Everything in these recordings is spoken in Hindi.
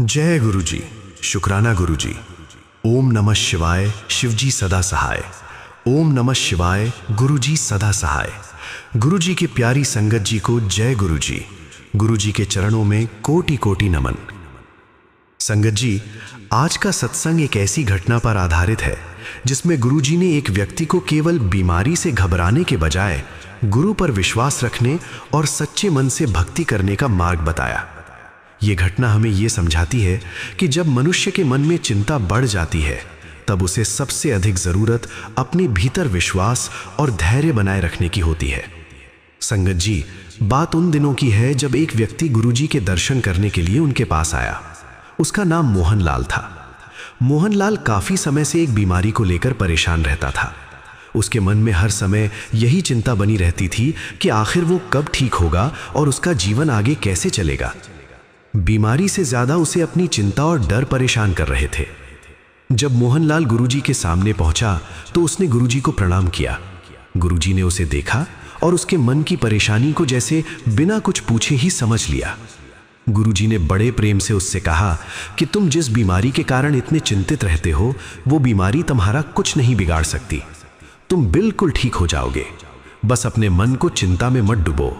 जय गुरु जी। शुक्राना गुरु जी। ओम नमः शिवाय, शिवजी सदा सहाय। ओम नमः शिवाय, गुरु जी सदा सहाय। गुरु जी की प्यारी संगत जी को जय गुरु जी। गुरु जी के चरणों में कोटि कोटि नमन। संगत जी, आज का सत्संग एक ऐसी घटना पर आधारित है जिसमें गुरु जी ने एक व्यक्ति को केवल बीमारी से घबराने के बजाय गुरु पर विश्वास रखने और सच्चे मन से भक्ति करने का मार्ग बताया। ये घटना हमें ये समझाती है कि जब मनुष्य के मन में चिंता बढ़ जाती है तब उसे सबसे अधिक जरूरत अपने भीतर विश्वास और धैर्य बनाए रखने की होती है। संगत जी, बात उन दिनों की है जब एक व्यक्ति गुरुजी के दर्शन करने के लिए उनके पास आया। उसका नाम मोहनलाल था। मोहनलाल काफी समय से एक बीमारी को लेकर परेशान रहता था। उसके मन में हर समय यही चिंता बनी रहती थी कि आखिर वो कब ठीक होगा और उसका जीवन आगे कैसे चलेगा। बीमारी से ज्यादा उसे अपनी चिंता और डर परेशान कर रहे थे। जब मोहनलाल गुरुजी के सामने पहुंचा तो उसने गुरुजी को प्रणाम किया। गुरुजी ने उसे देखा और उसके मन की परेशानी को जैसे बिना कुछ पूछे ही समझ लिया। गुरुजी ने बड़े प्रेम से उससे कहा कि तुम जिस बीमारी के कारण इतने चिंतित रहते हो वो बीमारी तुम्हारा कुछ नहीं बिगाड़ सकती। तुम बिल्कुल ठीक हो जाओगे। बस अपने मन को चिंता में मत डुबो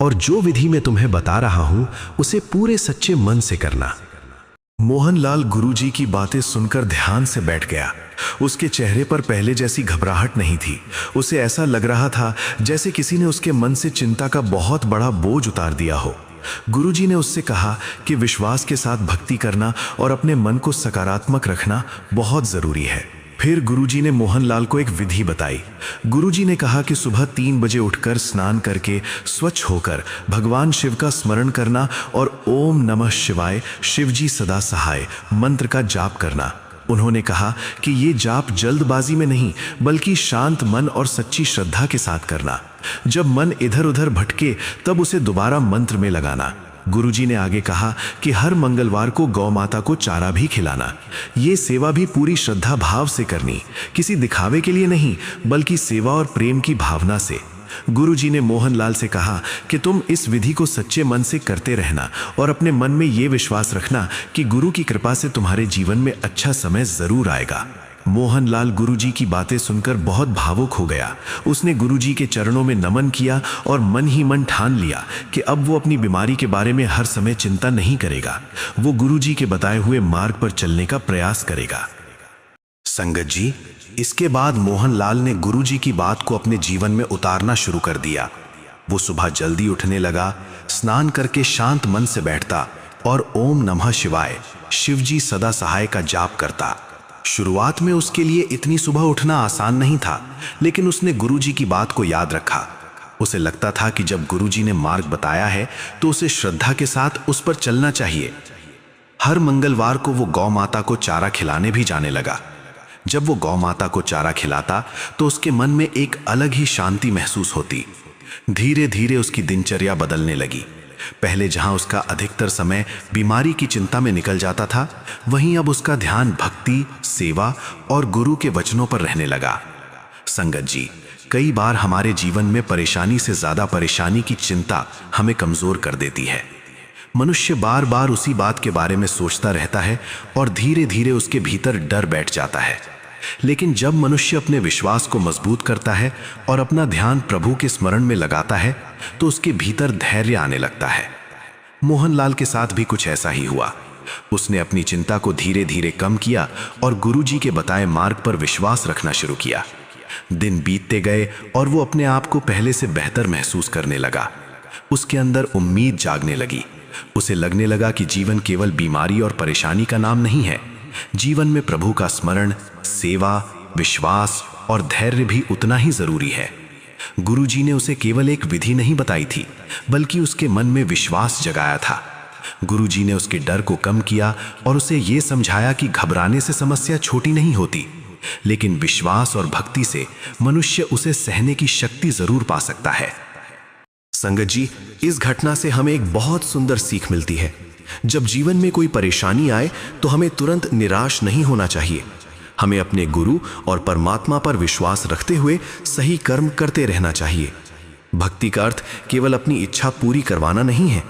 और जो विधि मैं तुम्हें बता रहा हूं उसे पूरे सच्चे मन से करना। मोहनलाल गुरुजी की बातें सुनकर ध्यान से बैठ गया। उसके चेहरे पर पहले जैसी घबराहट नहीं थी। उसे ऐसा लग रहा था जैसे किसी ने उसके मन से चिंता का बहुत बड़ा बोझ उतार दिया हो। गुरुजी ने उससे कहा कि विश्वास के साथ भक्ति करना और अपने मन को सकारात्मक रखना बहुत जरूरी है। फिर गुरुजी ने मोहनलाल को एक विधि बताई। गुरुजी ने कहा कि सुबह 3 बजे उठकर स्नान करके स्वच्छ होकर भगवान शिव का स्मरण करना और ओम नमः शिवाय, शिवजी सदा सहाय मंत्र का जाप करना। उन्होंने कहा कि ये जाप जल्दबाजी में नहीं बल्कि शांत मन और सच्ची श्रद्धा के साथ करना। जब मन इधर उधर भटके तब उसे दोबारा मंत्र में लगाना। गुरुजी ने आगे कहा कि हर मंगलवार को गौ माता को चारा भी खिलाना। ये सेवा भी पूरी श्रद्धा भाव से करनी, किसी दिखावे के लिए नहीं बल्कि सेवा और प्रेम की भावना से। गुरुजी ने मोहनलाल से कहा कि तुम इस विधि को सच्चे मन से करते रहना और अपने मन में ये विश्वास रखना कि गुरु की कृपा से तुम्हारे जीवन में अच्छा समय जरूर आएगा। मोहनलाल गुरुजी की बातें सुनकर बहुत भावुक हो गया। उसने गुरुजी के चरणों में नमन किया और मन ही मन ठान लिया कि अब वो अपनी बीमारी के बारे में हर समय चिंता नहीं करेगा। वो गुरुजी के बताए हुए मार्ग पर चलने का प्रयास करेगा। संगत जी, इसके बाद मोहनलाल ने गुरुजी की बात को अपने जीवन में उतारना शुरू कर दिया। वो सुबह जल्दी उठने लगा, स्नान करके शांत मन से बैठता और ओम नमः शिवाय, शिवजी सदा सहाय का जाप करता। शुरुआत में उसके लिए इतनी सुबह उठना आसान नहीं था, लेकिन उसने गुरुजी की बात को याद रखा। उसे लगता था कि जब गुरुजी ने मार्ग बताया है तो उसे श्रद्धा के साथ उस पर चलना चाहिए। हर मंगलवार को वो गौ माता को चारा खिलाने भी जाने लगा। जब वो गौ माता को चारा खिलाता तो उसके मन में एक अलग ही शांति महसूस होती। धीरे धीरे उसकी दिनचर्या बदलने लगी। पहले जहां उसका अधिकतर समय बीमारी की चिंता में निकल जाता था, वहीं अब उसका ध्यान भक्ति, सेवा और गुरु के वचनों पर रहने लगा। संगत जी, कई बार हमारे जीवन में परेशानी से ज्यादा परेशानी की चिंता हमें कमजोर कर देती है। मनुष्य बार बार उसी बात के बारे में सोचता रहता है और धीरे धीरे उसके भीतर डर बैठ जाता है। लेकिन जब मनुष्य अपने विश्वास को मजबूत करता है और अपना ध्यान प्रभु के स्मरण में लगाता है तो उसके भीतर धैर्य आने लगता है। मोहनलाल के साथ भी कुछ ऐसा ही हुआ। उसने अपनी चिंता को धीरे धीरे कम किया और गुरुजी के बताए मार्ग पर विश्वास रखना शुरू किया। दिन बीतते गए और वो अपने आप को पहले से बेहतर महसूस करने लगा। उसके अंदर उम्मीद जागने लगी। उसे लगने लगा कि जीवन केवल बीमारी और परेशानी का नाम नहीं है। जीवन में प्रभु का स्मरण, सेवा, विश्वास और धैर्य भी उतना ही जरूरी है। गुरुजी ने उसे केवल एक विधि नहीं बताई थी बल्कि उसके मन में विश्वास जगाया था। गुरुजी ने उसके डर को कम किया और उसे ये समझाया कि घबराने से समस्या छोटी नहीं होती, लेकिन विश्वास और भक्ति से मनुष्य उसे सहने की शक्ति जरूर पा सकता है। संगत जी, इस घटना से हमें एक बहुत सुंदर सीख मिलती है। जब जीवन में कोई परेशानी आए तो हमें तुरंत निराश नहीं होना चाहिए। हमें अपने गुरु और परमात्मा पर विश्वास रखते हुए सही कर्म करते रहना चाहिए। भक्ति का अर्थ केवल अपनी इच्छा पूरी करवाना नहीं है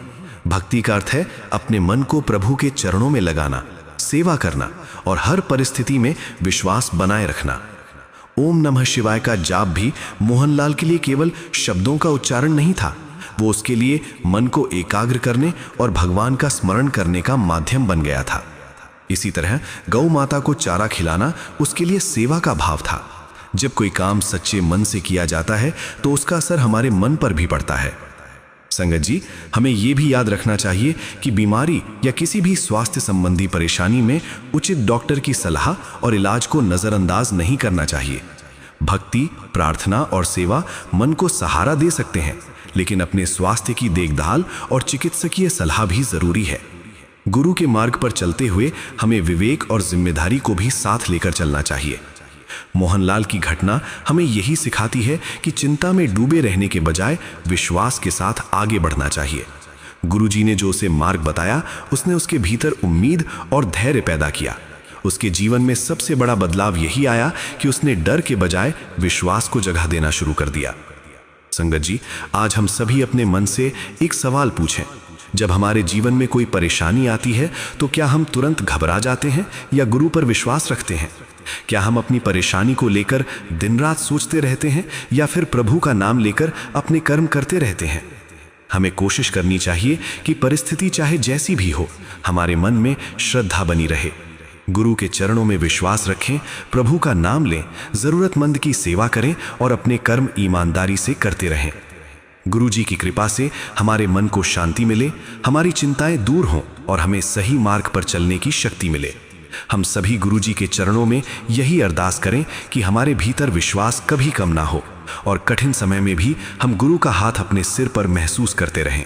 भक्ति का अर्थ है अपने मन को प्रभु के चरणों में लगाना, सेवा करना और हर परिस्थिति में विश्वास बनाए रखना। ओम नमः शिवाय का जाप भी मोहनलाल के लिए केवल शब्दों का उच्चारण नहीं था, वो उसके लिए मन को एकाग्र करने और भगवान का स्मरण करने का माध्यम बन गया था। इसी तरह गौ माता को चारा खिलाना उसके लिए सेवा का भाव था। जब कोई काम सच्चे मन से किया जाता है तो उसका असर हमारे मन पर भी पड़ता है। संगत जी, हमें यह भी याद रखना चाहिए कि बीमारी या किसी भी स्वास्थ्य संबंधी परेशानी में उचित डॉक्टर की सलाह और इलाज को नजरअंदाज नहीं करना चाहिए। भक्ति, प्रार्थना और सेवा मन को सहारा दे सकते हैं, लेकिन अपने स्वास्थ्य की देखभाल और चिकित्सकीय सलाह भी जरूरी है। गुरु के मार्ग पर चलते हुए हमें विवेक और जिम्मेदारी को भी साथ लेकर चलना चाहिए। मोहनलाल की घटना हमें यही सिखाती है कि चिंता में डूबे रहने के बजाय विश्वास के साथ आगे बढ़ना चाहिए। गुरुजी ने जो उसे मार्ग बताया, उसने उसके भीतर उम्मीद और धैर्य पैदा किया। उसके जीवन में सबसे बड़ा बदलाव यही आया कि उसने डर के बजाय विश्वास को जगह देना शुरू कर दिया। संगत जी, आज हम सभी अपने मन से एक सवाल पूछें। जब हमारे जीवन में कोई परेशानी आती है तो क्या हम तुरंत घबरा जाते हैं या गुरु पर विश्वास रखते हैं? क्या हम अपनी परेशानी को लेकर दिन रात सोचते रहते हैं या फिर प्रभु का नाम लेकर अपने कर्म करते रहते हैं? हमें कोशिश करनी चाहिए कि परिस्थिति चाहे जैसी भी हो, हमारे मन में श्रद्धा बनी रहे। गुरु के चरणों में विश्वास रखें, प्रभु का नाम लें, जरूरतमंद की सेवा करें और अपने कर्म ईमानदारी से करते रहें। गुरु जी की कृपा से हमारे मन को शांति मिले, हमारी चिंताएं दूर हों और हमें सही मार्ग पर चलने की शक्ति मिले। हम सभी गुरु जी के चरणों में यही अरदास करें कि हमारे भीतर विश्वास कभी कम ना हो और कठिन समय में भी हम गुरु का हाथ अपने सिर पर महसूस करते रहें।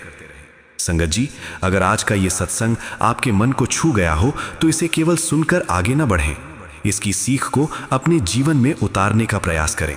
संगत जी, अगर आज का ये सत्संग आपके मन को छू गया हो तो इसे केवल सुनकर आगे न बढ़ें, इसकी सीख को अपने जीवन में उतारने का प्रयास करें।